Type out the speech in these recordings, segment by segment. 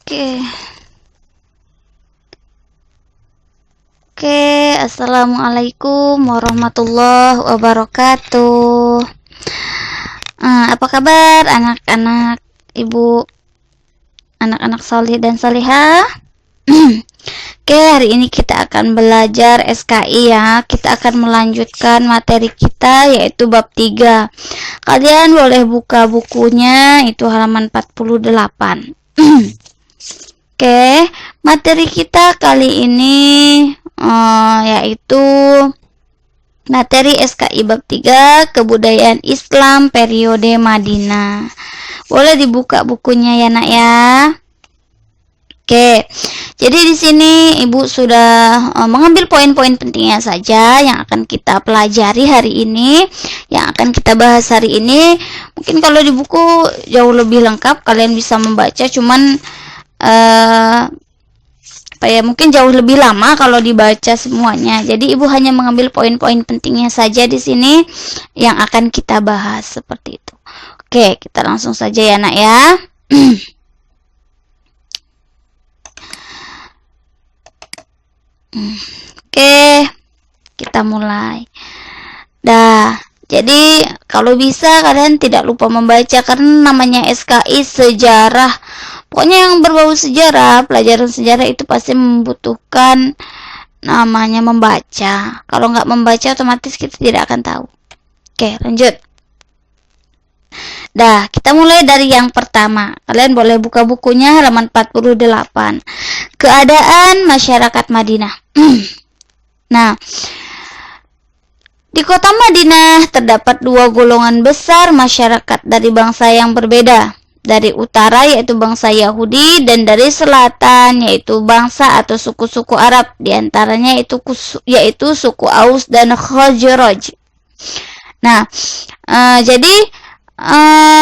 Oke. Assalamualaikum warahmatullahi wabarakatuh. Apa kabar anak-anak ibu, anak-anak salih dan salihah? Oke, hari ini kita akan belajar SKI ya. Kita akan melanjutkan materi kita yaitu bab 3. Kalian boleh buka bukunya, itu halaman 48. Oke, materi kita kali ini yaitu materi SKI bab 3, kebudayaan Islam periode Madinah. Boleh dibuka bukunya ya nak ya. Oke, jadi di sini ibu sudah mengambil poin-poin pentingnya saja yang akan kita pelajari hari ini, yang akan kita bahas hari ini. Mungkin kalau di buku jauh lebih lengkap, kalian bisa membaca, cuman mungkin jauh lebih lama kalau dibaca semuanya. Jadi ibu hanya mengambil poin-poin pentingnya saja di sini yang akan kita bahas seperti itu. Oke, kita langsung saja ya nak ya. Oke, kita mulai. Jadi kalau bisa kalian tidak lupa membaca, karena namanya SKI sejarah. Pokoknya yang berbau sejarah, pelajaran sejarah itu pasti membutuhkan namanya membaca. Kalau nggak membaca otomatis kita tidak akan tahu. Oke, lanjut. Kita mulai dari yang pertama. Kalian boleh buka bukunya halaman 48. Keadaan masyarakat Madinah. Di kota Madinah terdapat 2 golongan besar masyarakat dari bangsa yang berbeda. Dari utara yaitu bangsa Yahudi, dan dari selatan yaitu bangsa atau suku-suku Arab. Di antaranya yaitu suku Aus dan Khazraj. Jadi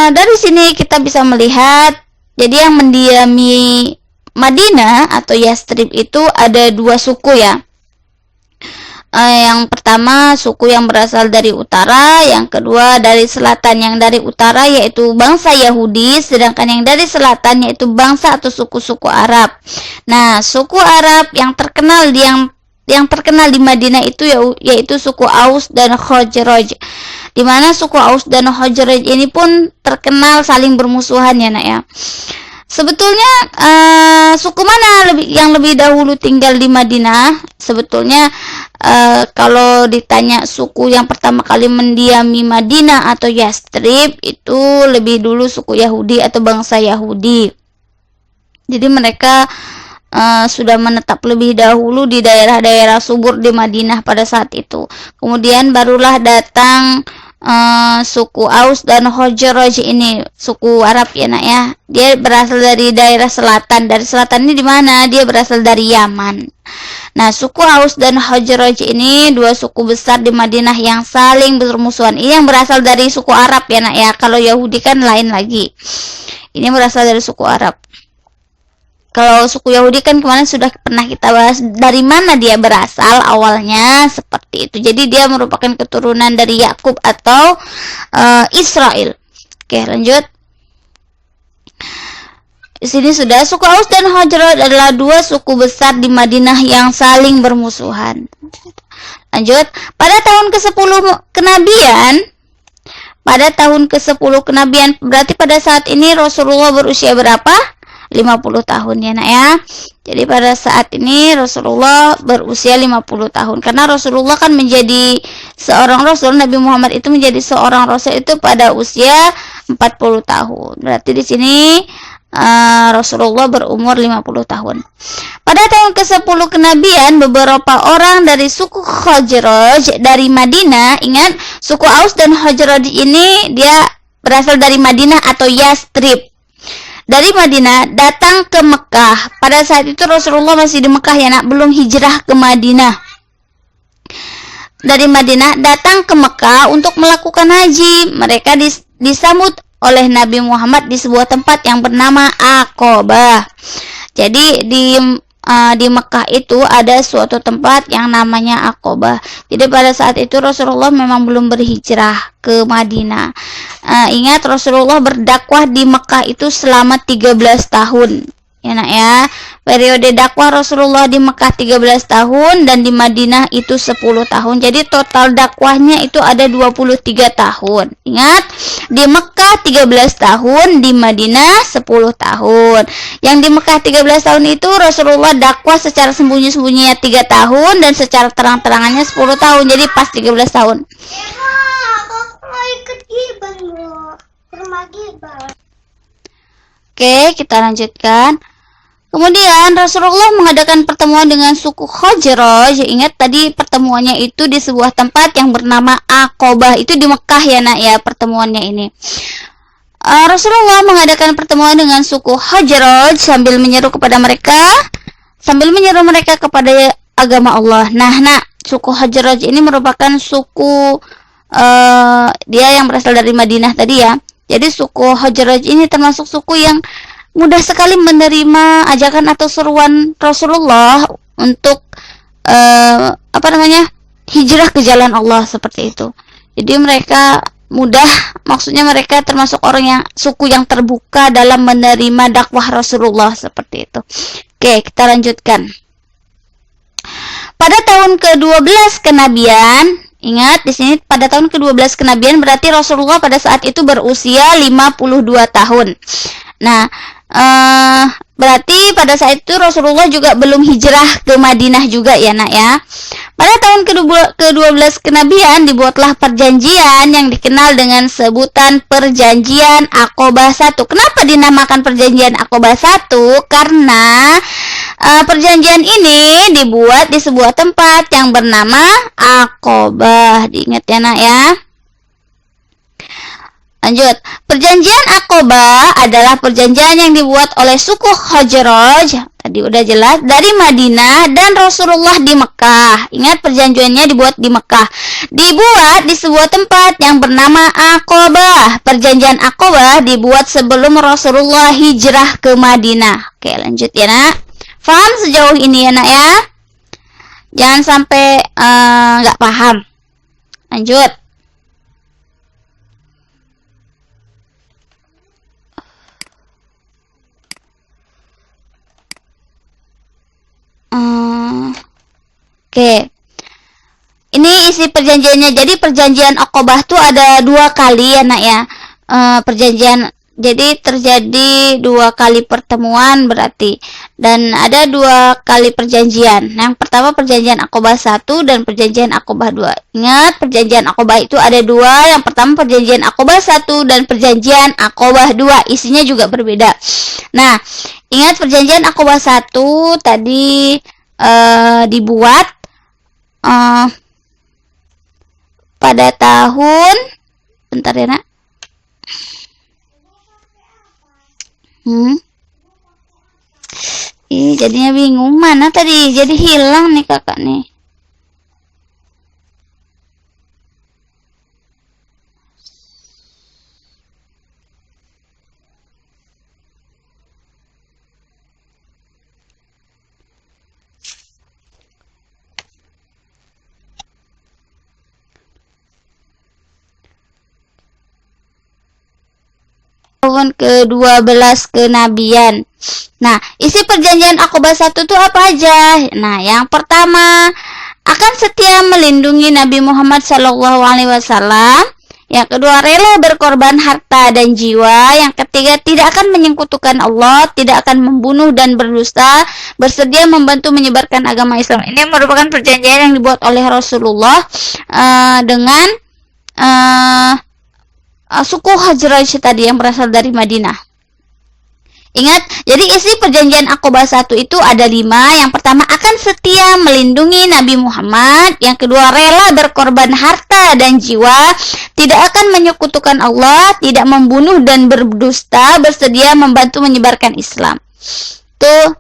dari sini kita bisa melihat, jadi yang mendiami Madinah atau Yastrib itu ada 2 suku ya. Yang pertama suku yang berasal dari utara, yang kedua dari selatan. Yang dari utara yaitu bangsa Yahudi, sedangkan yang dari selatan yaitu bangsa atau suku-suku Arab. Suku Arab yang terkenal di Madinah itu yaitu suku Aus dan Khazraj. Di mana suku Aus dan Khazraj ini pun terkenal saling bermusuhan ya nak ya. Sebetulnya suku mana yang lebih dahulu tinggal di Madinah? Sebetulnya kalau ditanya suku yang pertama kali mendiami Madinah atau Yastrib, itu lebih dulu suku Yahudi atau bangsa Yahudi. Jadi mereka sudah menetap lebih dahulu di daerah-daerah subur di Madinah pada saat itu. Kemudian barulah datang suku Aus dan Khazraj ini, suku Arab ya nak ya. Dia berasal dari daerah selatan. Dari selatan ini di mana? Dia berasal dari Yaman. Suku Aus dan Khazraj ini 2 suku besar di Madinah yang saling bermusuhan. Ini yang berasal dari suku Arab ya nak ya. Kalau Yahudi kan lain lagi. Ini berasal dari suku Arab. Kalau suku Yahudi kan kemarin sudah pernah kita bahas dari mana dia berasal awalnya, seperti itu. Jadi dia merupakan keturunan dari Yakub atau Israel. Oke, lanjut. Di sini sudah, suku Aus dan Khazraj adalah 2 suku besar di Madinah yang saling bermusuhan. Lanjut. Pada tahun ke-10 kenabian, berarti pada saat ini Rasulullah berusia berapa? 50 tahun ya nak ya. Jadi pada saat ini Rasulullah berusia 50 tahun. Karena Rasulullah kan menjadi seorang Rasul, Nabi Muhammad itu menjadi seorang Rasul itu pada usia 40 tahun. Berarti di sini Rasulullah berumur 50 tahun. Pada tahun ke-10 kenabian, beberapa orang dari suku Khazraj dari Madinah, ingat suku Aus dan Khazraj ini dia berasal dari Madinah atau Yastrib. Dari Madinah datang ke Mekah. Pada saat itu Rasulullah masih di Mekah ya nak, belum hijrah ke Madinah. Dari Madinah datang ke Mekah untuk melakukan haji. Mereka disambut oleh Nabi Muhammad di sebuah tempat yang bernama Aqabah. Jadi di Mekah itu ada suatu tempat yang namanya Aqabah. Jadi pada saat itu Rasulullah memang belum berhijrah ke Madinah. Ingat Rasulullah berdakwah di Mekah itu selama 13 tahun. Ya nak ya. Periode dakwah Rasulullah di Mekah 13 tahun dan di Madinah itu 10 tahun. Jadi total dakwahnya itu ada 23 tahun. Ingat, di Mekah 13 tahun, di Madinah 10 tahun. Yang di Mekah 13 tahun itu Rasulullah dakwah secara sembunyi-sembunyinya 3 tahun dan secara terang-terangannya 10 tahun. Jadi pas 13 tahun. Oke, kita lanjutkan. Kemudian Rasulullah mengadakan pertemuan dengan suku Khazraj. Ingat tadi pertemuannya itu di sebuah tempat yang bernama Aqabah. Itu di Mekah ya nak ya pertemuannya ini. Rasulullah mengadakan pertemuan dengan suku Khazraj sambil menyeru mereka kepada agama Allah. Nah, suku Khazraj ini merupakan suku dia yang berasal dari Madinah tadi ya. Jadi suku Khazraj ini termasuk suku yang mudah sekali menerima ajakan atau seruan Rasulullah untuk hijrah ke jalan Allah seperti itu. Jadi mereka mudah, maksudnya mereka termasuk orang yang suku yang terbuka dalam menerima dakwah Rasulullah seperti itu. Oke, kita lanjutkan. Pada tahun ke-12 kenabian, ingat di sini pada tahun ke-12 kenabian berarti Rasulullah pada saat itu berusia 52 tahun. Nah, berarti pada saat itu Rasulullah juga belum hijrah ke Madinah juga ya nak ya. Pada tahun ke-12 kenabian dibuatlah perjanjian yang dikenal dengan sebutan Perjanjian Aqabah 1. Kenapa dinamakan Perjanjian Aqabah 1? Karena perjanjian ini dibuat di sebuah tempat yang bernama Aqabah. Diingat ya nak ya. Lanjut, perjanjian Aqabah adalah perjanjian yang dibuat oleh suku Khazraj, tadi udah jelas, dari Madinah dan Rasulullah di Mekah. Ingat perjanjiannya dibuat di Mekah. Dibuat di sebuah tempat yang bernama Aqabah. Perjanjian Aqabah dibuat sebelum Rasulullah hijrah ke Madinah. Oke, lanjut ya nak. Paham sejauh ini ya nak ya? Jangan sampai nggak paham. Lanjut. Oke, ini isi perjanjiannya. Jadi perjanjian Aqabah tuh ada 2 kali ya nak ya. Perjanjian, jadi terjadi 2 kali pertemuan berarti, dan ada 2 kali perjanjian. Yang pertama perjanjian Aqabah 1 dan perjanjian Aqabah 2. Ingat, perjanjian Aqabah itu ada 2. Yang pertama perjanjian Aqabah 1 dan perjanjian Aqabah 2. Isinya juga berbeda. Nah, ingat perjanjian Aqabah 1 tadi dibuat pada tahun, bentar ya nak. Jadinya bingung mana tadi, jadi hilang nih kakak nih. Tahun ke-12 kenabian. Nah, isi perjanjian Aqabah 1 itu apa aja? Nah, yang pertama, akan setia melindungi Nabi Muhammad SAW. Yang kedua, rela berkorban harta dan jiwa. Yang ketiga, tidak akan menyekutukan Allah, tidak akan membunuh dan berdusta, bersedia membantu menyebarkan agama Islam. Ini merupakan perjanjian yang dibuat oleh Rasulullah dengan suku Khazraj tadi yang berasal dari Madinah. Ingat, jadi isi perjanjian Aqabah 1 itu ada 5. Yang pertama, akan setia melindungi Nabi Muhammad. Yang kedua, rela berkorban harta dan jiwa, tidak akan menyekutukan Allah, tidak membunuh dan berdusta, bersedia membantu menyebarkan Islam. Itu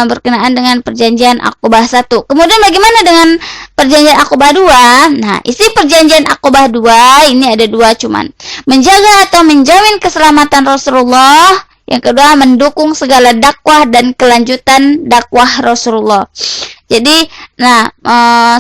berkenaan dengan perjanjian Aqabah 1. Kemudian bagaimana dengan perjanjian Aqabah 2? Nah, isi perjanjian Aqabah 2 ini ada 2 cuman. Menjaga atau menjamin keselamatan Rasulullah. Yang kedua, mendukung segala dakwah dan kelanjutan dakwah Rasulullah. Jadi,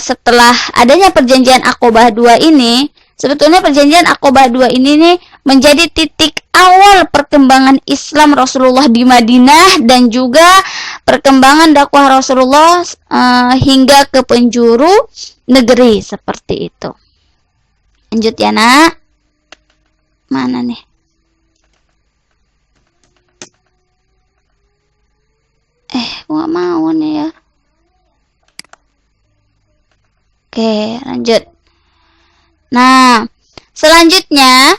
setelah adanya perjanjian Aqabah 2 ini, Sebetulnya perjanjian Aqabah 2 ini nih menjadi titik awal perkembangan Islam Rasulullah di Madinah dan juga perkembangan dakwah Rasulullah hingga ke penjuru negeri seperti itu. Lanjut ya nak. Mana nih? Gua mau nih ya. Oke, lanjut. Nah, selanjutnya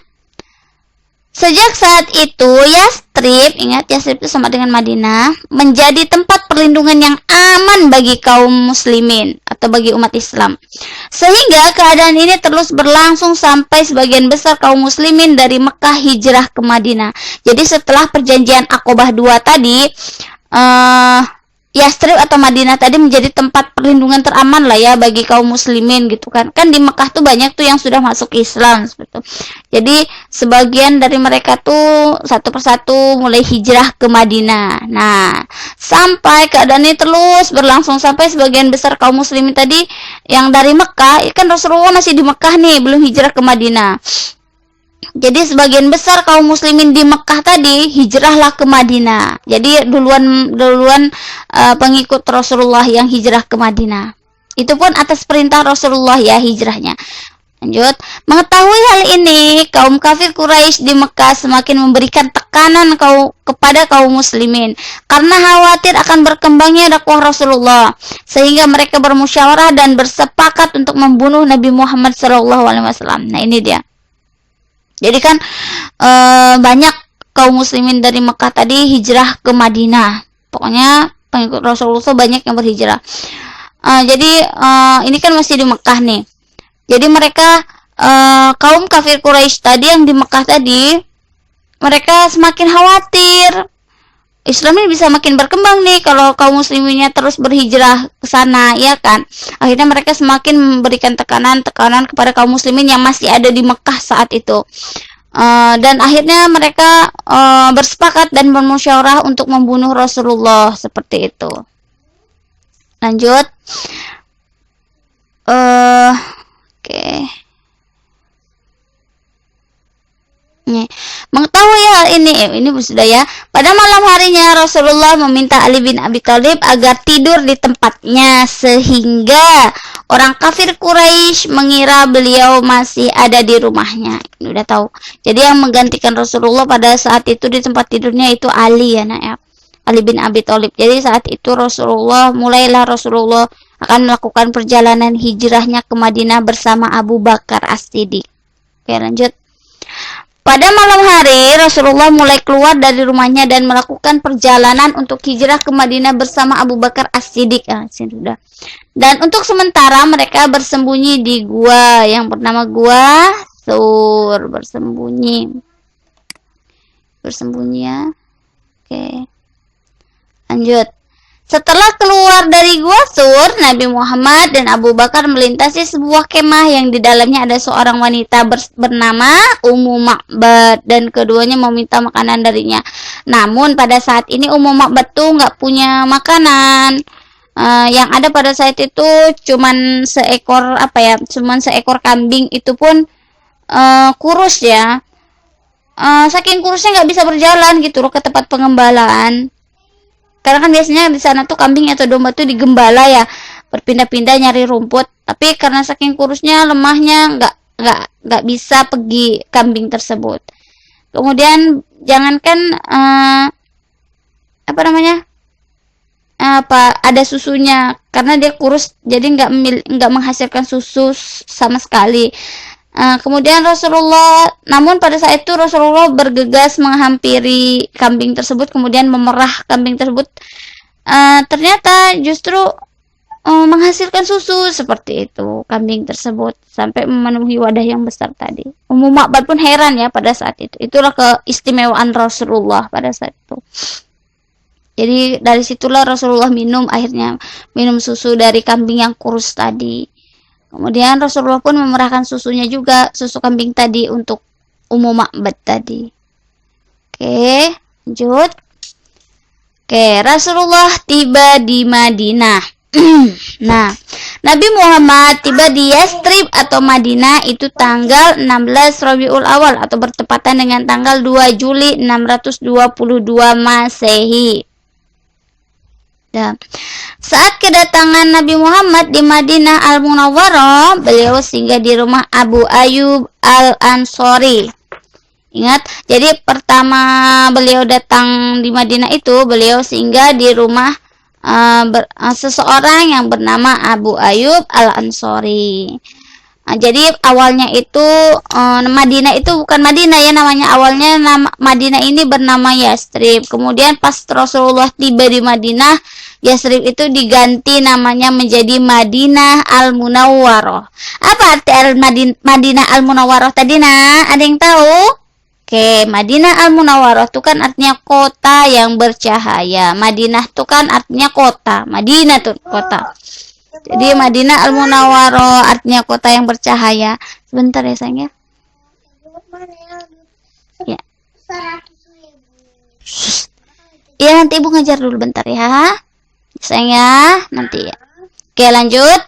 sejak saat itu Yastrib, ingat Yastrib itu sama dengan Madinah, menjadi tempat perlindungan yang aman bagi kaum muslimin atau bagi umat Islam. Sehingga keadaan ini terus berlangsung sampai sebagian besar kaum muslimin dari Mekah hijrah ke Madinah. Jadi setelah perjanjian Aqabah 2 tadi, Yastrib atau Madinah tadi menjadi tempat perlindungan teraman lah ya bagi kaum muslimin gitu kan. Kan di Mekah tuh banyak tuh yang sudah masuk Islam seperti itu. Jadi sebagian dari mereka tuh satu persatu mulai hijrah ke Madinah. Nah, sampai keadaan ini terus berlangsung sampai sebagian besar kaum muslimin tadi yang dari Mekah, kan Rasulullah masih di Mekah nih, belum hijrah ke Madinah. Jadi sebagian besar kaum muslimin di Mekah tadi hijrahlah ke Madinah. Jadi duluan pengikut Rasulullah yang hijrah ke Madinah. Itu pun atas perintah Rasulullah ya hijrahnya. Lanjut, mengetahui hal ini, kaum kafir Quraisy di Mekah semakin memberikan tekanan kepada kaum muslimin karena khawatir akan berkembangnya dakwah Rasulullah, sehingga mereka bermusyawarah dan bersepakat untuk membunuh Nabi Muhammad SAW. Nah ini dia. Jadi kan banyak kaum muslimin dari Mekah tadi hijrah ke Madinah. Pokoknya pengikut Rasulullah banyak yang berhijrah. Jadi ini kan masih di Mekah nih. Jadi mereka kaum kafir Quraisy tadi yang di Mekah tadi, mereka semakin khawatir Islam ini bisa makin berkembang nih kalau kaum musliminnya terus berhijrah ke sana, ya kan? Akhirnya mereka semakin memberikan tekanan kepada kaum muslimin yang masih ada di Mekah saat itu. Dan akhirnya mereka bersepakat dan bermusyawarah untuk membunuh Rasulullah seperti itu. Lanjut. Oke. Nih, mengetahui hal ini sudah ya. Pada malam harinya Rasulullah meminta Ali bin Abi Thalib agar tidur di tempatnya sehingga orang kafir Quraisy mengira beliau masih ada di rumahnya. Ini udah tahu. Jadi yang menggantikan Rasulullah pada saat itu di tempat tidurnya itu Ali ya, nak ya. Ali bin Abi Thalib. Jadi saat itu mulailah Rasulullah akan melakukan perjalanan hijrahnya ke Madinah bersama Abu Bakar As-Siddiq. Oke, lanjut. Pada malam hari, Rasulullah mulai keluar dari rumahnya dan melakukan perjalanan untuk hijrah ke Madinah bersama Abu Bakar As-Siddiq. Dan untuk sementara mereka bersembunyi di gua yang bernama Gua Thur. Bersembunyi ya. Oke. Lanjut. Setelah keluar dari Gua Thur, Nabi Muhammad dan Abu Bakar melintasi sebuah kemah yang di dalamnya ada seorang wanita bernama Ummu Ma'bad dan keduanya meminta makanan darinya. Namun pada saat ini Ummu Ma'bad tuh nggak punya makanan. Yang ada pada saat itu cuman seekor kambing, itu pun kurus ya. Saking kurusnya nggak bisa berjalan gitu loh ke tempat pengembalaan. Karena kan biasanya di sana tuh kambing atau domba tuh digembala ya, berpindah-pindah nyari rumput. Tapi karena saking kurusnya, lemahnya, nggak bisa pergi kambing tersebut. Kemudian jangankan ada susunya, karena dia kurus, jadi nggak menghasilkan susu sama sekali. Kemudian namun pada saat itu Rasulullah bergegas menghampiri kambing tersebut, kemudian memerah kambing tersebut. Ternyata justru menghasilkan susu seperti itu kambing tersebut sampai memenuhi wadah yang besar tadi. Ummu Ma'bad pun heran ya pada saat itu. Itulah keistimewaan Rasulullah pada saat itu. Jadi dari situlah Rasulullah akhirnya minum susu dari kambing yang kurus tadi. Kemudian Rasulullah pun memerahkan susunya juga, susu kambing tadi untuk Ummu Ma'bad tadi. Oke, lanjut. Oke, Rasulullah tiba di Madinah. Nah, Nabi Muhammad tiba di Yastrib atau Madinah itu tanggal 16 Rabiul Awal atau bertepatan dengan tanggal 2 Juli 622 Masehi. Dan saat kedatangan Nabi Muhammad di Madinah Al-Munawwarah, beliau singgah di rumah Abu Ayyub Al-Ansori. Ingat, jadi pertama beliau datang di Madinah itu, beliau singgah di rumah seseorang yang bernama Abu Ayyub Al-Ansori. Jadi awalnya itu Madinah itu bukan Madinah ya namanya, awalnya Madinah ini bernama Yastrib. Kemudian pas Rasulullah tiba di Madinah, Yastrib itu diganti namanya menjadi Madinah Al-Munawwarah. Apa arti Madinah Al-Munawwarah tadi, nah? Ada yang tahu? Oke, Madinah Al-Munawwarah itu kan artinya kota yang bercahaya. Madinah itu kan artinya kota. Madinah itu kota. Jadi Madinah Al-Munawwarah artinya kota yang bercahaya. Sebentar ya sayang ya. Ya. Ya nanti ibu ngajar dulu bentar ya. Sayang ya, nanti ya. Oke, lanjut.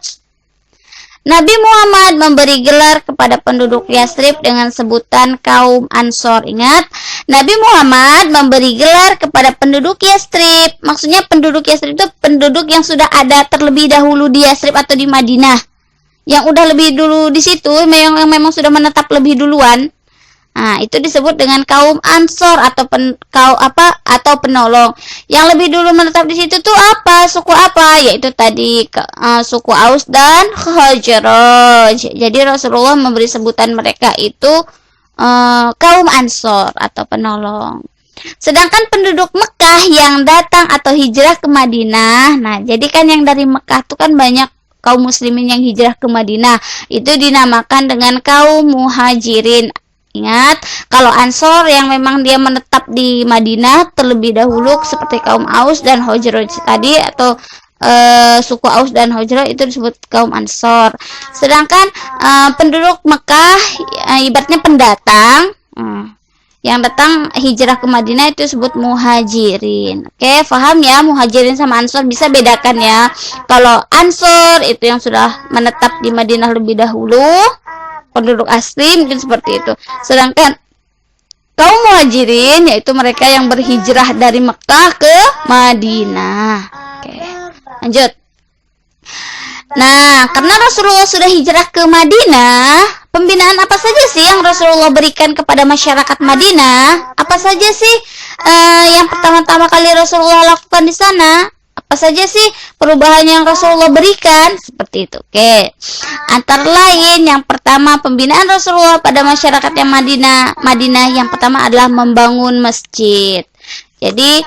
Nabi Muhammad memberi gelar kepada penduduk Yastrib dengan sebutan kaum Ansor. Ingat, Nabi Muhammad memberi gelar kepada penduduk Yastrib. Maksudnya penduduk Yastrib itu penduduk yang sudah ada terlebih dahulu di Yastrib atau di Madinah. Yang udah lebih dulu di situ, yang memang sudah menetap lebih duluan. Nah, itu disebut dengan kaum Ansor atau atau penolong. Yang lebih dulu menetap di situ tuh apa? Suku apa? Yaitu tadi suku Aus dan Khazraj. Jadi Rasulullah memberi sebutan mereka itu kaum Ansor atau penolong. Sedangkan penduduk Mekah yang datang atau hijrah ke Madinah, nah jadi kan yang dari Mekah tuh kan banyak kaum muslimin yang hijrah ke Madinah, itu dinamakan dengan kaum Muhajirin. Ingat, kalau Ansor yang memang dia menetap di Madinah terlebih dahulu seperti kaum Aus dan Khazraj tadi atau suku Aus dan Khazraj itu disebut kaum Ansor. Sedangkan penduduk Mekah ibaratnya pendatang yang datang hijrah ke Madinah itu disebut Muhajirin. Oke, paham ya, Muhajirin sama Ansor bisa bedakan ya. Kalau Ansor itu yang sudah menetap di Madinah lebih dahulu, penduduk asli mungkin seperti itu. Sedangkan kaum Muhajirin yaitu mereka yang berhijrah dari Mekah ke Madinah. Oke, lanjut. Nah, karena Rasulullah sudah hijrah ke Madinah, pembinaan apa saja sih yang Rasulullah berikan kepada masyarakat Madinah? Apa saja sih yang pertama-tama kali Rasulullah lakukan di sana? Apa saja sih perubahan yang Rasulullah berikan? Seperti itu. Oke. Antara lain yang pertama pembinaan Rasulullah pada masyarakat yang Madinah yang pertama adalah membangun masjid. Jadi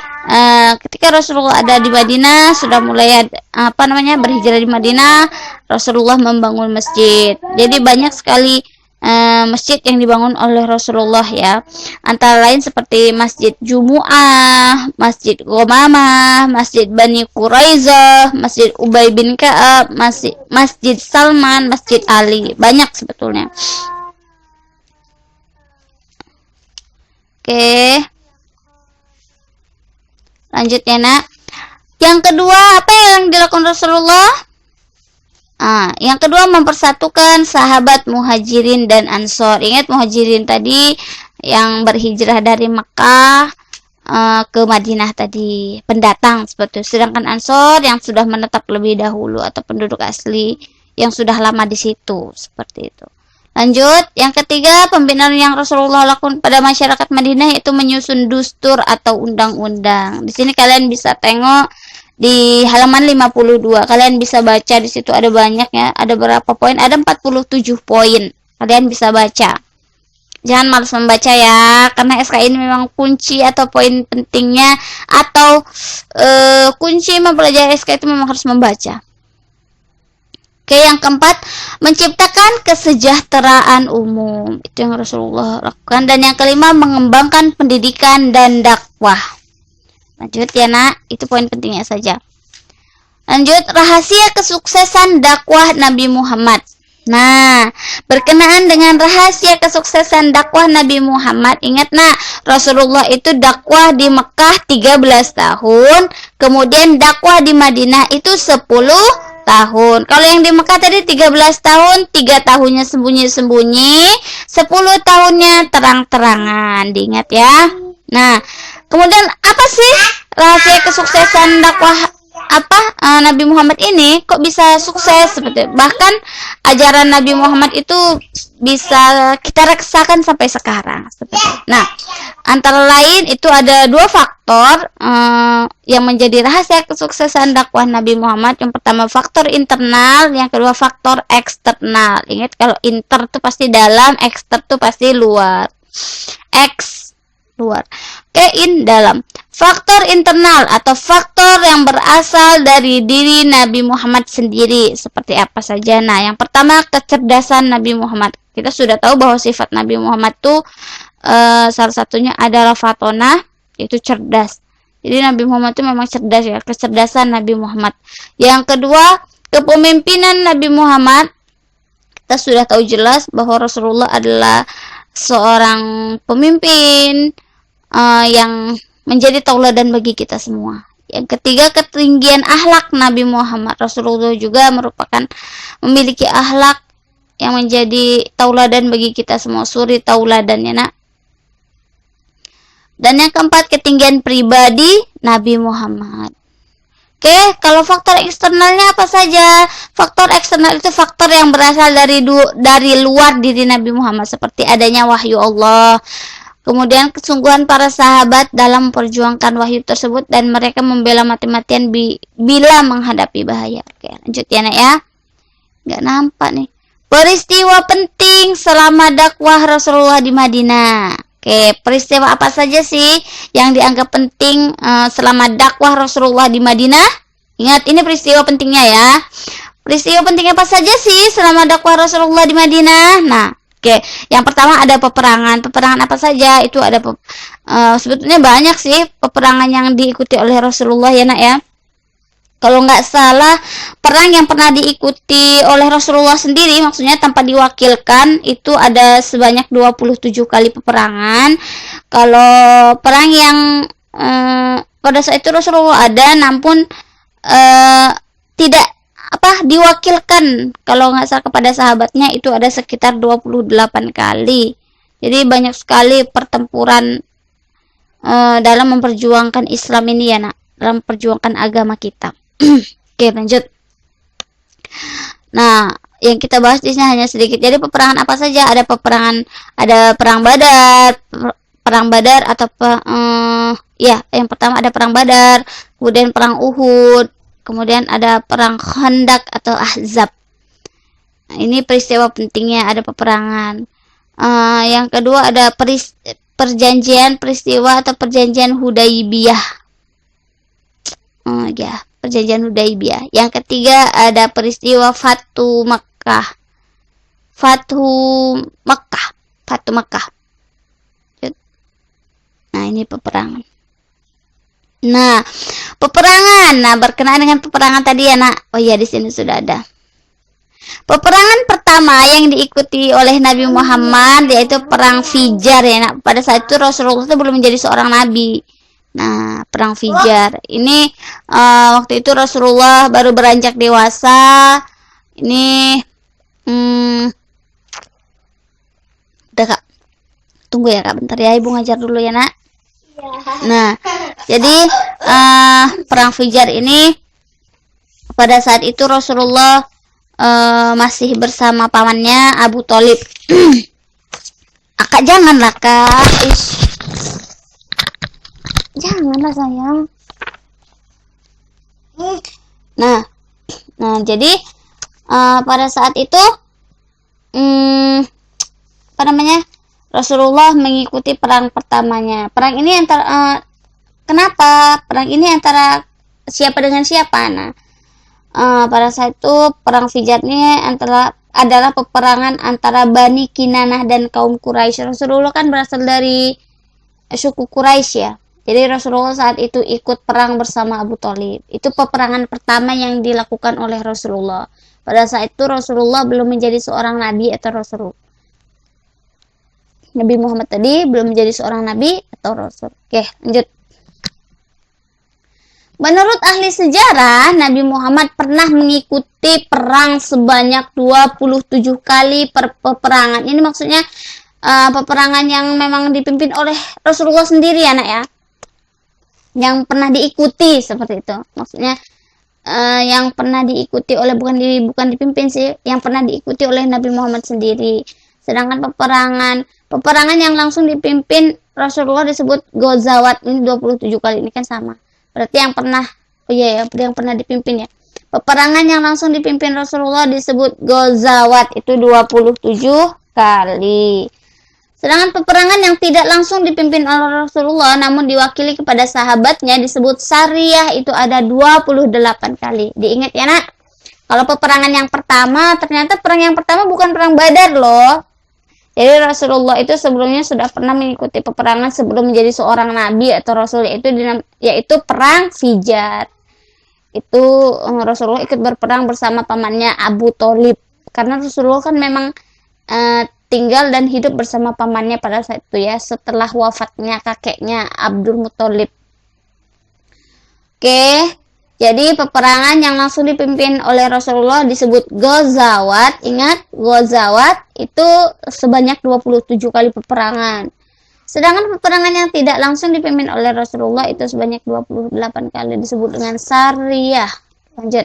ketika Rasulullah ada di Madinah, sudah mulai berhijrah di Madinah, Rasulullah membangun masjid. Jadi banyak sekali masjid yang dibangun oleh Rasulullah ya. Antara lain seperti Masjid Jumu'ah, Masjid Ghamamah, Masjid Bani Quraizah, Masjid Ubay bin Ka'ab, Masjid Salman, Masjid Ali. Banyak sebetulnya. Oke. Lanjut ya, Nak. Yang kedua, apa yang dilakukan Rasulullah? Yang kedua mempersatukan sahabat Muhajirin dan Ansor. Ingat Muhajirin tadi yang berhijrah dari Mekah ke Madinah tadi, pendatang seperti itu. Sedangkan Ansor yang sudah menetap lebih dahulu atau penduduk asli yang sudah lama di situ, seperti itu. Lanjut, yang ketiga pembinaan yang Rasulullah lakukan pada masyarakat Madinah yaitu menyusun dustur atau undang-undang. Di sini kalian bisa tengok di halaman 52, kalian bisa baca, di situ ada banyak ya, ada berapa poin, ada 47 poin, kalian bisa baca. Jangan malas membaca ya, karena SK ini memang kunci atau poin pentingnya atau kunci mempelajari SK itu memang harus membaca. Oke, yang keempat, menciptakan kesejahteraan umum, itu yang Rasulullah lakukan. Dan yang kelima, mengembangkan pendidikan dan dakwah. Lanjut ya, Nak, itu poin pentingnya saja. Lanjut, rahasia kesuksesan dakwah Nabi Muhammad. Nah, berkenaan dengan rahasia kesuksesan dakwah Nabi Muhammad, ingat nak, Rasulullah itu dakwah di Mekah 13 tahun, kemudian dakwah di Madinah itu 10 tahun. Kalau yang di Mekah tadi 13 tahun, 3 tahunnya sembunyi-sembunyi, 10 tahunnya terang-terangan, diingat ya. Nah, kemudian apa sih rahasia kesuksesan dakwah Nabi Muhammad ini kok bisa sukses seperti bahkan ajaran Nabi Muhammad itu bisa kita rasakan sampai sekarang seperti. Nah, antara lain itu ada 2 faktor yang menjadi rahasia kesuksesan dakwah Nabi Muhammad. Yang pertama faktor internal, yang kedua faktor eksternal. Ingat kalau inter itu pasti dalam, ekster itu pasti luar. Luar. Oke, dalam. Faktor internal atau faktor yang berasal dari diri Nabi Muhammad sendiri seperti apa saja. Nah, yang pertama kecerdasan Nabi Muhammad. Kita sudah tahu bahwa sifat Nabi Muhammad itu salah satunya adalah fatona, yaitu cerdas. Jadi Nabi Muhammad itu memang cerdas ya, kecerdasan Nabi Muhammad. Yang kedua, kepemimpinan Nabi Muhammad. Kita sudah tahu jelas bahwa Rasulullah adalah seorang pemimpin yang menjadi tauladan bagi kita semua. Yang ketiga, ketinggian akhlak Nabi Muhammad. Rasulullah juga merupakan memiliki akhlak yang menjadi tauladan bagi kita semua, suri tauladan ya nak. Dan yang keempat, ketinggian pribadi Nabi Muhammad. Oke, kalau faktor eksternalnya apa saja? Faktor eksternal itu faktor yang berasal dari luar diri Nabi Muhammad, seperti adanya wahyu Allah. Kemudian kesungguhan para sahabat dalam memperjuangkan wahyu tersebut dan mereka membela mati-matian bila menghadapi bahaya. Oke, lanjut ya nak ya. Nggak nampak nih. Peristiwa penting selama dakwah Rasulullah di Madinah. Oke, peristiwa apa saja sih yang dianggap penting selama dakwah Rasulullah di Madinah? Ingat, ini peristiwa pentingnya ya. Peristiwa penting apa saja sih selama dakwah Rasulullah di Madinah? Nah, oke, yang pertama ada peperangan. Peperangan apa saja? Itu ada sebetulnya banyak sih peperangan yang diikuti oleh Rasulullah ya nak ya. Kalau nggak salah, perang yang pernah diikuti oleh Rasulullah sendiri, maksudnya tanpa diwakilkan, itu ada sebanyak 27 kali peperangan. Kalau perang yang pada saat itu Rasulullah ada, namun tidak diwakilkan, kalau nggak salah kepada sahabatnya, itu ada sekitar 28 kali. Jadi banyak sekali pertempuran dalam memperjuangkan Islam ini ya nak, dalam memperjuangkan agama kita. Oke, lanjut. Nah, yang kita bahas di sini hanya sedikit. Jadi peperangan apa saja? Ada perang Badar atau yang pertama ada perang Badar, kemudian perang Uhud, kemudian ada perang Khandaq atau Ahzab. Nah, ini peristiwa pentingnya, ada peperangan. Yang kedua ada perjanjian Hudaybiyah. Perjanjian Hudaybiyah. Yang ketiga ada peristiwa Fatu Makkah. Nah, ini peperangan. Nah, peperangan. Nah, berkenaan dengan peperangan tadi ya, nak. Oh iya, di sini sudah ada. Peperangan pertama yang diikuti oleh Nabi Muhammad yaitu perang Fijar ya, nak. Pada saat itu Rasulullah itu belum menjadi seorang nabi. Nah, perang Fijar ini waktu itu Rasulullah baru beranjak dewasa. Ini udah kak, tunggu ya kak, bentar ya, ibu ngajar dulu ya nak. Nah, jadi perang Fijar ini pada saat itu Rasulullah masih bersama pamannya Abu Thalib. Kak, janganlah kak. Janganlah sayang. Nah, jadi pada saat itu Rasulullah mengikuti perang pertamanya. Perang ini kenapa? Perang ini antara siapa dengan siapa? Nah, pada saat itu perang Fijar ini adalah peperangan antara Bani Kinanah dan kaum Quraisy. Rasulullah kan berasal dari suku Quraisy ya. Jadi Rasulullah saat itu ikut perang bersama Abu Thalib. Itu peperangan pertama yang dilakukan oleh Rasulullah. Pada saat itu Rasulullah belum menjadi seorang nabi atau rasul. Nabi Muhammad tadi belum menjadi seorang nabi atau rasul. Oke, lanjut. Menurut ahli sejarah, Nabi Muhammad pernah mengikuti perang sebanyak 27 kali peperangan. Ini maksudnya peperangan yang memang dipimpin oleh Rasulullah sendiri ya, nak ya. Yang pernah diikuti seperti itu. Maksudnya yang pernah diikuti oleh bukan dipimpin sih, yang pernah diikuti oleh Nabi Muhammad sendiri. Sedangkan peperangan yang langsung dipimpin Rasulullah disebut Ghazawat. Ini 27 kali, ini kan sama. Berarti yang pernah yang pernah dipimpin ya. Peperangan yang langsung dipimpin Rasulullah disebut Ghazawat, itu 27 kali. Sedangkan peperangan yang tidak langsung dipimpin oleh Rasulullah namun diwakili kepada sahabatnya disebut Sariyah, itu ada 28 kali. Diingat ya, nak. Kalau peperangan yang pertama, ternyata perang yang pertama bukan perang Badar loh. Jadi Rasulullah itu sebelumnya sudah pernah mengikuti peperangan sebelum menjadi seorang nabi atau rasul, yaitu perang Fijar. Itu Rasulullah ikut berperang bersama pamannya Abu Thalib. Karena Rasulullah kan memang tinggal dan hidup bersama pamannya pada saat itu ya, setelah wafatnya kakeknya Abdul Muthalib. Oke. Jadi peperangan yang langsung dipimpin oleh Rasulullah disebut Ghazawat. Ingat, Ghazawat itu sebanyak 27 kali peperangan. Sedangkan peperangan yang tidak langsung dipimpin oleh Rasulullah itu sebanyak 28 kali disebut dengan Sariyah. Lanjut.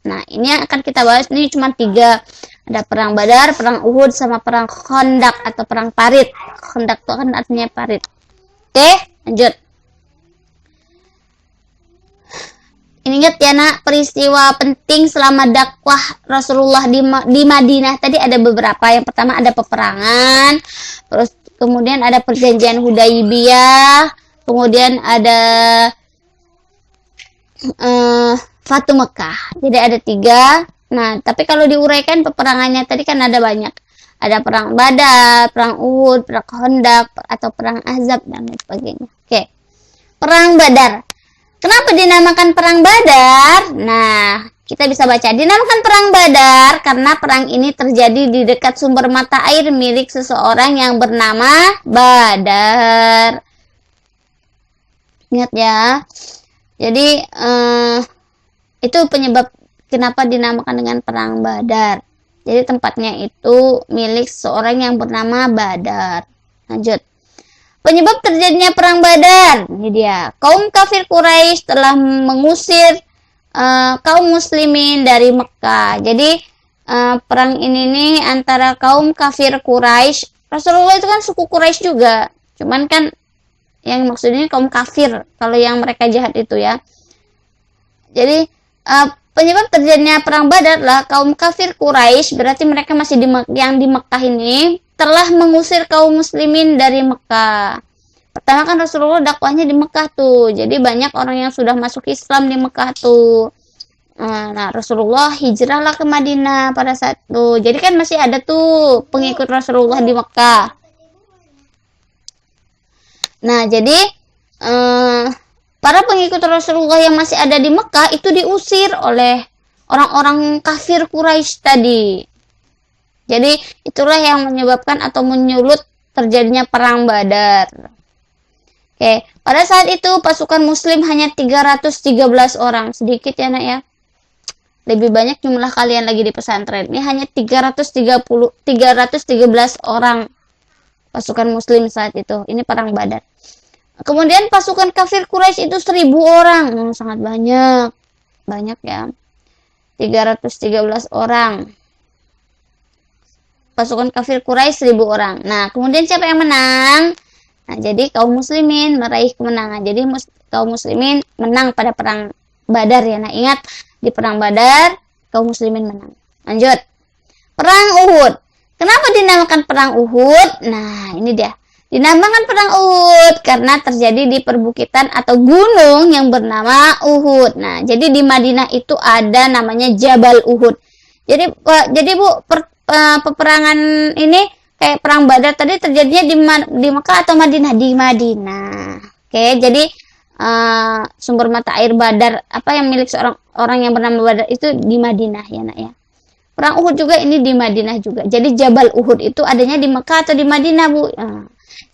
Nah, ini yang akan kita bahas, ini cuma 3. Ada perang Badar, perang Uhud, sama perang Khandaq atau perang Parit. Khandaq itu kan artinya parit. Oke, lanjut. Ingat ya, nak, peristiwa penting selama dakwah Rasulullah di Madinah tadi ada beberapa. Yang pertama ada peperangan, terus kemudian ada perjanjian Hudaybiyah, kemudian ada Fatu Mekah. Jadi ada 3. Nah, tapi kalau diuraikan peperangannya tadi kan ada banyak. Ada perang Badar, perang Uhud, perang Khandaq, atau perang Ahzab dan lain sebagainya. Oke. Perang Badar. Kenapa dinamakan perang Badar? Nah, kita bisa baca. Dinamakan perang Badar karena perang ini terjadi di dekat sumber mata air milik seseorang yang bernama Badar. Ingat ya. Jadi, itu penyebab kenapa dinamakan dengan perang Badar. Jadi tempatnya itu milik seseorang yang bernama Badar. Lanjut. Penyebab terjadinya perang Badar, ini dia. Kaum kafir Quraisy telah mengusir kaum muslimin dari Mekah. Jadi perang ini nih antara kaum kafir Quraisy. Rasulullah itu kan suku Quraisy juga. Cuman kan yang maksudnya kaum kafir, kalau yang mereka jahat itu ya. Jadi penyebab terjadinya perang Badar lah kaum kafir Quraisy, berarti mereka masih yang di Mekah ini telah mengusir kaum muslimin dari Mekah. Pertama kan Rasulullah dakwahnya di Mekah tuh. Jadi banyak orang yang sudah masuk Islam di Mekah tuh. Nah, Rasulullah hijrahlah ke Madinah pada saat itu. Jadi kan masih ada tuh pengikut Rasulullah di Mekah. Nah, jadi para pengikut Rasulullah yang masih ada di Mekah itu diusir oleh orang-orang kafir Quraisy tadi. Jadi itulah yang menyebabkan atau menyulut terjadinya perang Badar. Oke, pada saat itu pasukan muslim hanya 313 orang. Sedikit ya, nak ya. Lebih banyak jumlah kalian lagi di pesantren. Ini hanya 313 orang pasukan muslim saat itu. Ini perang Badar. Kemudian pasukan kafir Quraisy itu 1000 orang. Sangat banyak. Banyak ya. 313 orang. Pasukan kafir Quraisy 1000 orang. Nah, kemudian siapa yang menang? Nah, jadi kaum muslimin meraih kemenangan. Jadi kaum muslimin menang pada perang Badar ya. Nah, ingat di perang Badar kaum muslimin menang. Lanjut. Perang Uhud. Kenapa dinamakan perang Uhud? Nah, ini dia. Dinamakan perang Uhud karena terjadi di perbukitan atau gunung yang bernama Uhud. Nah, jadi di Madinah itu ada namanya Jabal Uhud. Jadi Bu, peperangan ini kayak perang Badar tadi terjadinya di Mekah atau Madinah? Di Madinah. Oke, jadi sumber mata air Badar yang milik seorang orang yang bernama Badar itu di Madinah ya nak ya. Perang Uhud juga ini di Madinah juga. Jadi Jabal Uhud itu adanya di Mekah atau di Madinah, Bu?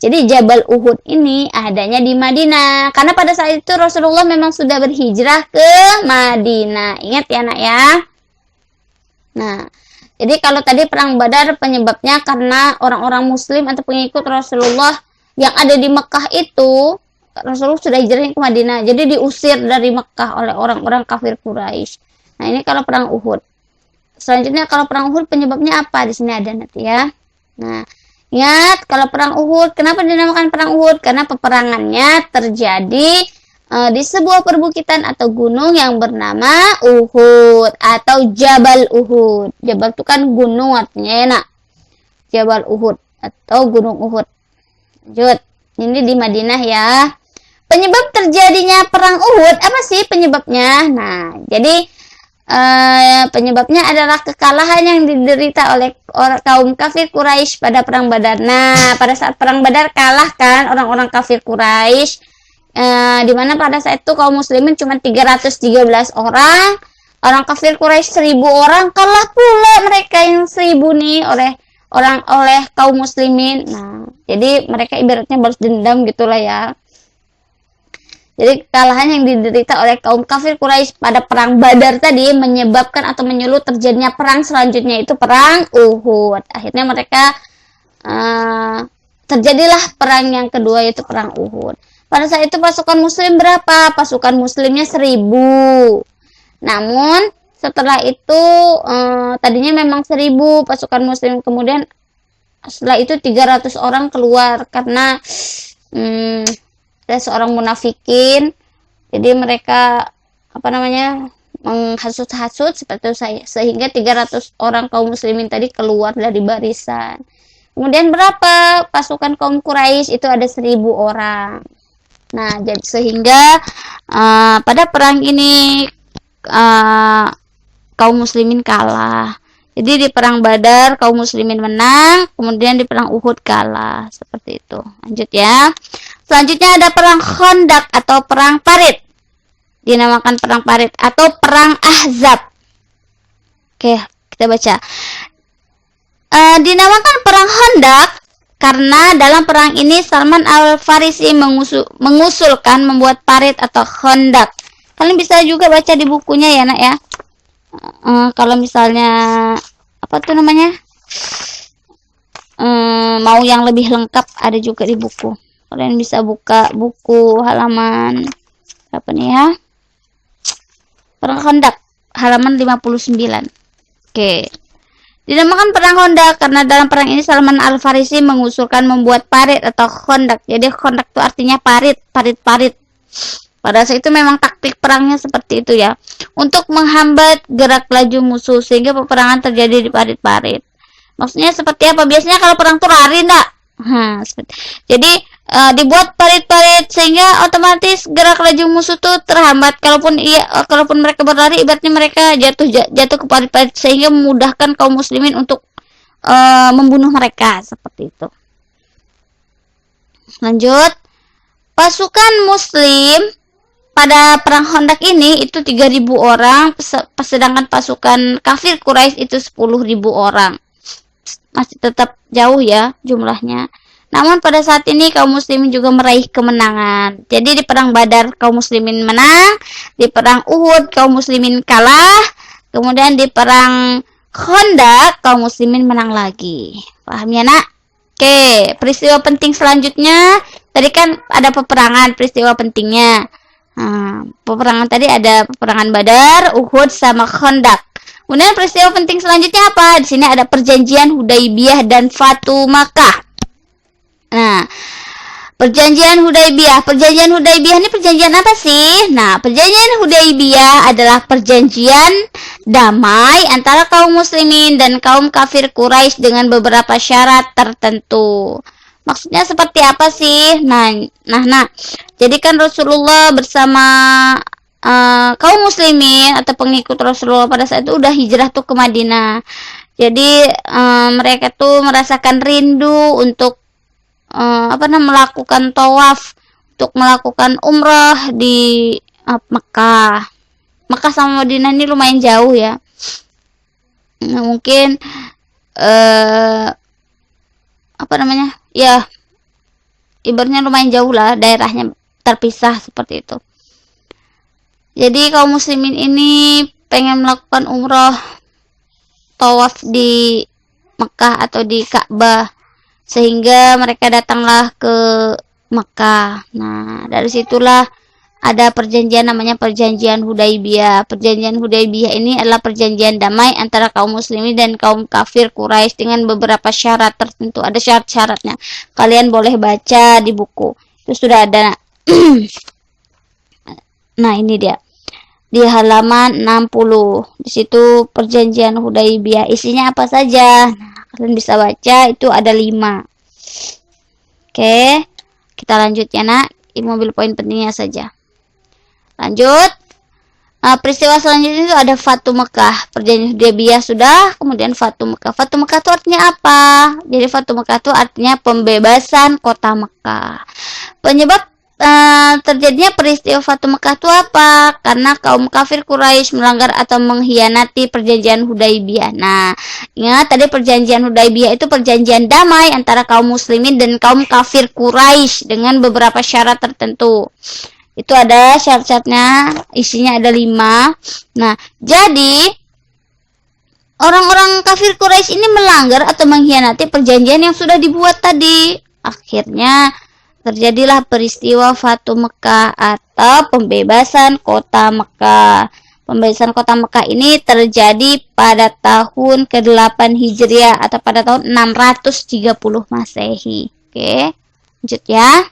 Jadi Jabal Uhud ini adanya di Madinah karena pada saat itu Rasulullah memang sudah berhijrah ke Madinah. Ingat ya nak ya. Nah, jadi kalau tadi perang Badar penyebabnya karena orang-orang muslim atau pengikut Rasulullah yang ada di Mekah itu, Rasulullah sudah hijrah ke Madinah. Jadi diusir dari Mekah oleh orang-orang kafir Quraisy. Nah, ini kalau perang Uhud. Selanjutnya kalau perang Uhud penyebabnya apa? Di sini ada nanti ya. Nah, ingat kalau perang Uhud, kenapa dinamakan perang Uhud? Karena peperangannya terjadi di sebuah perbukitan atau gunung yang bernama Uhud atau Jabal Uhud. Jabal itu kan gunung artinya ya nak. Jabal Uhud atau Gunung Uhud. Lanjut. Ini di Madinah ya. Penyebab terjadinya perang Uhud apa sih penyebabnya? Nah, jadi penyebabnya adalah kekalahan yang diderita oleh kaum kafir Quraisy pada perang Badar. Nah, pada saat perang Badar kalah kan orang-orang kafir Quraisy, di mana pada saat itu kaum muslimin cuma 313 orang, orang kafir Quraisy 1000 orang, kalah pula mereka yang 1000 nih oleh kaum muslimin. Nah, jadi mereka ibaratnya balas dendam gitulah ya. Jadi kekalahan yang diderita oleh kaum kafir Quraisy pada perang Badar tadi menyebabkan atau menyulut terjadinya perang selanjutnya itu perang Uhud. Akhirnya mereka terjadilah perang yang kedua yaitu perang Uhud. Pada saat itu pasukan muslim berapa? Pasukan muslimnya 1000. Namun setelah itu tadinya memang 1000 pasukan muslim, kemudian setelah itu 300 orang keluar karena ada seorang munafikin, jadi mereka menghasut-hasut seperti itu sehingga 300 orang kaum muslimin tadi keluar dari barisan. Kemudian berapa pasukan kaum Quraisy? Itu ada 1000 orang. Nah, jadi sehingga pada perang ini kaum muslimin kalah. Jadi di perang Badar kaum muslimin menang, kemudian di perang Uhud kalah, seperti itu. Lanjut ya. Selanjutnya ada perang Khandaq atau perang Parit. Dinamakan perang Parit atau perang Ahzab. Oke, kita baca. Dinamakan perang Khandaq karena dalam perang ini Salman Al-Farisi mengusulkan membuat parit atau Khandaq. Kalian bisa juga baca di bukunya ya nak ya. Kalau misalnya mau yang lebih lengkap ada juga di buku. Kalian bisa buka buku halaman berapa nih ya? Perang Khandaq halaman 59. Oke. Dinamakan perang Khandaq karena dalam perang ini Salman Al-Farisi mengusulkan membuat parit atau Khandaq. Jadi Khandaq itu artinya parit. Pada saat itu memang taktik perangnya seperti itu ya. Untuk menghambat gerak laju musuh sehingga peperangan terjadi di parit-parit. Maksudnya seperti apa? Biasanya kalau perang tuh lari enggak? Jadi dibuat parit-parit sehingga otomatis gerak laju musuh tuh terhambat. Kalaupun mereka berlari, ibaratnya mereka jatuh ke parit-parit sehingga memudahkan kaum muslimin untuk membunuh mereka seperti itu. Lanjut, pasukan muslim pada perang Khandaq ini itu 3.000 orang, sedangkan pasukan kafir Quraisy itu 10.000 orang. Masih tetap jauh ya jumlahnya. Namun pada saat ini kaum muslimin juga meraih kemenangan. Jadi di perang Badar kaum muslimin menang, di perang Uhud kaum muslimin kalah, kemudian di perang Khandaq kaum muslimin menang lagi. Paham ya nak? Oke, peristiwa penting selanjutnya tadi kan ada peperangan, peristiwa pentingnya. Peperangan tadi ada peperangan Badar, Uhud sama Khandaq. Kemudian peristiwa penting selanjutnya apa? Di sini ada perjanjian Hudaybiyah dan Fatu Makkah. Nah, perjanjian Hudaybiyah ini perjanjian apa sih? Nah, perjanjian Hudaybiyah adalah perjanjian damai antara kaum muslimin dan kaum kafir Quraisy dengan beberapa syarat tertentu. Maksudnya seperti apa sih? Nah. Jadi kan Rasulullah bersama kaum muslimin atau pengikut Rasulullah pada saat itu udah hijrah tuh ke Madinah. Jadi mereka tuh merasakan rindu untuk melakukan tawaf, untuk melakukan umrah di Mekah. Mekah sama Madinah ini lumayan jauh ya. Nah, mungkin ya ibaratnya lumayan jauh lah, daerahnya terpisah seperti itu. Jadi kaum muslimin ini pengen melakukan umrah, tawaf di Mekah atau di Ka'bah, sehingga mereka datanglah ke Mekah. Nah, dari situlah ada perjanjian namanya perjanjian Hudaibiyah. Perjanjian Hudaibiyah ini adalah perjanjian damai antara kaum muslimin dan kaum kafir Quraisy dengan beberapa syarat tertentu. Ada syarat-syaratnya. Kalian boleh baca di buku. Itu sudah ada. Nah, ini dia. Di halaman 60. Di situ perjanjian Hudaibiyah. Isinya apa saja? Nah, kalian bisa baca, itu ada 5. Oke. Kita lanjut ya, Nak. Ini mobil poin pentingnya saja. Lanjut. Peristiwa selanjutnya itu ada Fatu Mekah. Perjanjian Hudaibiyah sudah, kemudian Fatu Mekah. Fatu Mekah itu artinya apa? Jadi Fatu Mekah itu artinya pembebasan kota Mekah. Penyebab terjadinya peristiwa Fatu Mekah itu apa? Karena kaum kafir Quraisy melanggar atau mengkhianati perjanjian Hudaibiyah. Nah, ingat tadi perjanjian Hudaibiyah itu perjanjian damai antara kaum muslimin dan kaum kafir Quraisy dengan beberapa syarat tertentu. Itu ada syarat-syaratnya, isinya ada 5. Nah, jadi orang-orang kafir Quraisy ini melanggar atau mengkhianati perjanjian yang sudah dibuat tadi. Akhirnya terjadilah peristiwa Fatu Mekah atau pembebasan kota Mekah. Pembebasan kota Mekah ini terjadi pada tahun ke-8 Hijriah atau pada tahun 630 Masehi. Oke, lanjut ya.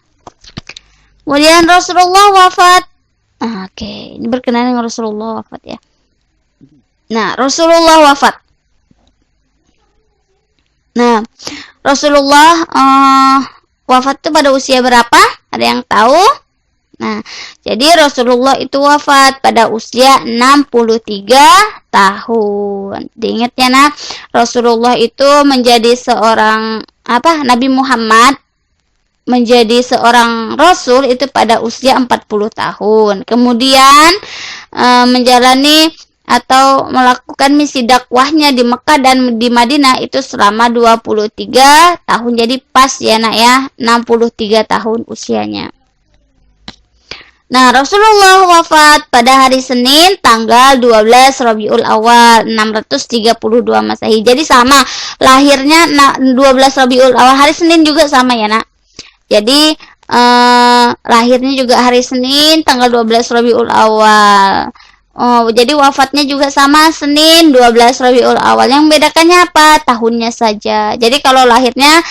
Kemudian Rasulullah wafat. Oke, ini berkenaan dengan Rasulullah wafat ya. Nah, Rasulullah wafat. Nah, Rasulullah wafat itu pada usia berapa? Ada yang tahu? Nah, jadi Rasulullah itu wafat pada usia 63 tahun. Diingat ya, Nak. Rasulullah itu menjadi seorang Nabi Muhammad menjadi seorang rasul itu pada usia 40 tahun. Kemudian menjalani atau melakukan misi dakwahnya di Mekah dan di Madinah itu selama 23 tahun. Jadi pas ya, Nak ya, 63 tahun usianya. Nah, Rasulullah wafat pada hari Senin tanggal 12 Rabiul Awal 632 Masehi. Jadi sama lahirnya 12 Rabiul Awal, hari Senin juga sama ya, Nak. Jadi lahirnya juga hari Senin tanggal 12 Rabiul Awal. Jadi wafatnya juga sama Senin 12 Rabiul Awal. Yang membedakannya apa? Tahunnya saja. Jadi kalau lahirnya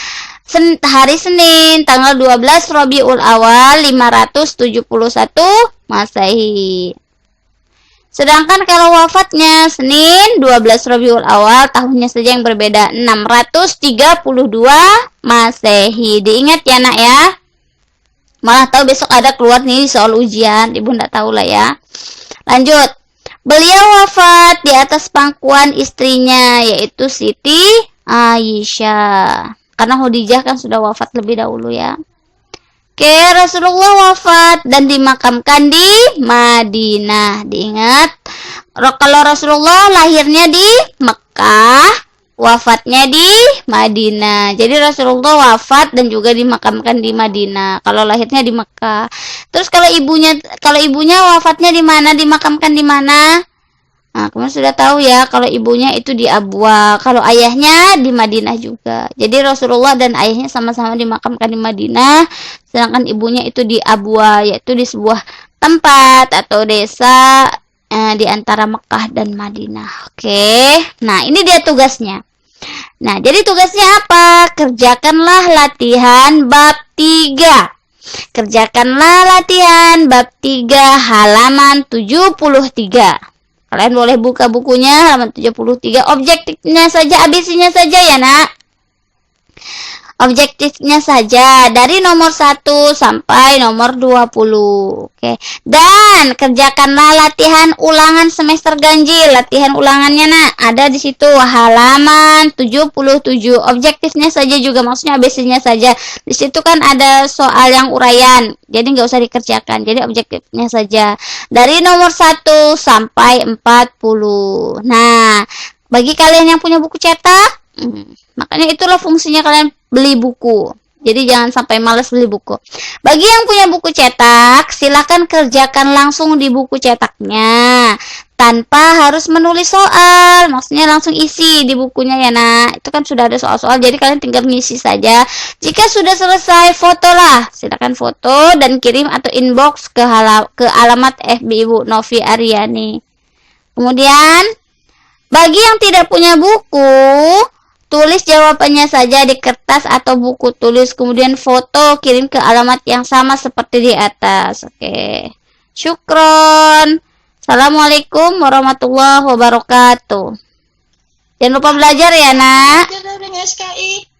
hari Senin tanggal 12 Rabiul Awal 571 Masehi. Sedangkan kalau wafatnya Senin 12 Rabiul Awal, tahunnya saja yang berbeda, 632 Masehi. Diingat ya, Nak ya. Malah tahu besok ada keluar nih soal ujian, Ibu enggak tahu lah ya. Lanjut. Beliau wafat di atas pangkuan istrinya, yaitu Siti Aisyah. Karena Khadijah kan sudah wafat lebih dahulu ya. Oke, Rasulullah wafat dan dimakamkan di Madinah. Diingat, kalau Rasulullah lahirnya di Mekah, wafatnya di Madinah. Jadi Rasulullah wafat dan juga dimakamkan di Madinah. Kalau lahirnya di Mekah. Terus kalau ibunya wafatnya di mana, dimakamkan di mana? Nah, kamu sudah tahu ya, kalau ibunya itu di Abwa, kalau ayahnya di Madinah juga. Jadi Rasulullah dan ayahnya sama-sama dimakamkan di Madinah, sedangkan ibunya itu di Abwa, yaitu di sebuah tempat atau desa di antara Mekah dan Madinah. Oke, nah ini dia tugasnya. Nah, jadi tugasnya apa? Kerjakanlah latihan bab 3. Kerjakanlah latihan bab 3 halaman 73. Kalian boleh buka bukunya halaman 73. Objektifnya saja, ABC-nya saja ya, Nak. objektifnya saja dari nomor 1 sampai nomor 20. Oke. Dan kerjakanlah latihan ulangan semester ganjil. Latihan ulangannya ada di situ halaman 77. Objektifnya saja juga, maksudnya ABC-nya saja. Di situ kan ada soal yang uraian. Jadi nggak usah dikerjakan. Jadi objektifnya saja dari nomor 1 sampai 40. Nah, bagi kalian yang punya buku cetak, makanya itulah fungsinya kalian beli buku. Jadi jangan sampai malas beli buku. Bagi yang punya buku cetak, silakan kerjakan langsung di buku cetaknya tanpa harus menulis soal. Maksudnya langsung isi di bukunya ya nak. Itu kan sudah ada soal-soal, jadi kalian tinggal ngisi saja. Jika sudah selesai, fotolah. Silakan foto dan kirim atau inbox ke alamat FB Ibu Novi Aryani. Kemudian bagi yang tidak punya buku, tulis jawabannya saja di kertas atau buku tulis, kemudian foto, kirim ke alamat yang sama seperti di atas. Oke. Syukron. Assalamualaikum warahmatullahi wabarakatuh. Jangan lupa belajar ya, nak. Belajar dari SKI.